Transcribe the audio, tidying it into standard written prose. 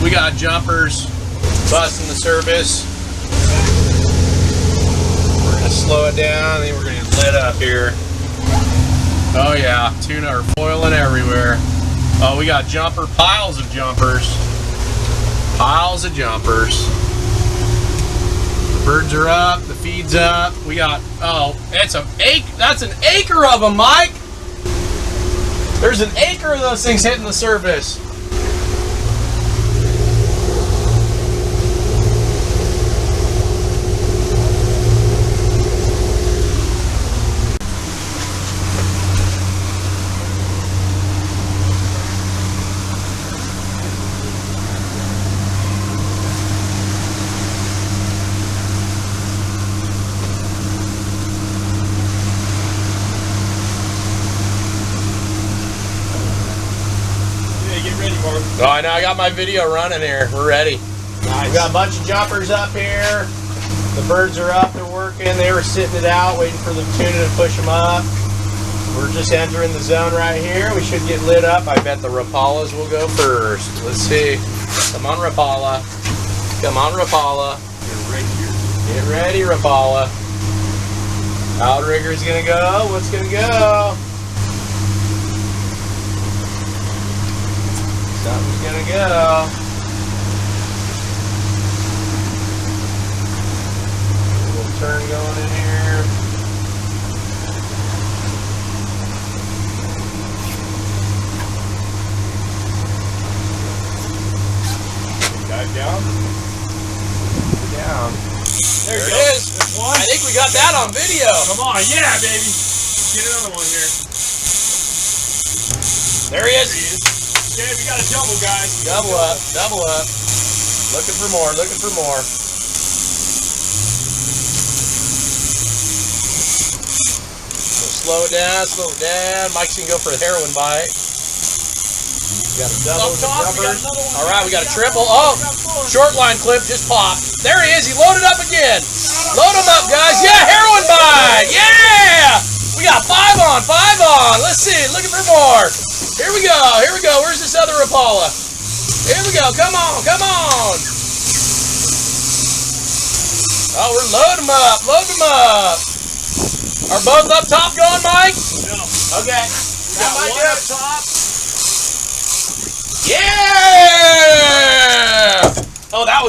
We got jumpers busting the surface. We're gonna slow it down, then we're gonna get lit up here. Oh yeah, tuna are foiling everywhere. Oh, we got piles of jumpers. Piles of jumpers. The birds are up, the feed's up. We got, oh, that's an acre of them, Mike. There's an acre of those things hitting the surface. Oh, I know, I got my video running here. We're ready. Nice. We got a bunch of jumpers up here. The birds are up, they're working. They were sitting it out, waiting for the tuna to push them up. We're just entering the zone right here. We should get lit up. I bet the Rapalas will go first. Let's see. Come on, Rapala. Come on, Rapala. Get ready, Rapala. Outrigger's gonna go. What's gonna go? Something's gonna go. A little turn going in here. Dive down. Down. There it is. One. I think we got that on video. Come on, yeah, baby. Get another one here. There he is. Okay, we got a double, guys. Double up, double up. Looking for more, looking for more. Slow it down, slow it down. Mike's gonna go for a heroin bite. We got a double. All right, we got a triple. Oh, short line clip just popped. There he is. He loaded up again. Load him up, guys. Yeah, heroin bite. Yeah. We got 5 on, 5 on. Let's see. Looking for more. Here we go. Here we go. Where's this other Rapala? Here we go. Come on. Come on. Oh, we're loading them up. Load them up. Are both up top going, Mike? No. Okay. Got one up top. Yeah! Oh, that was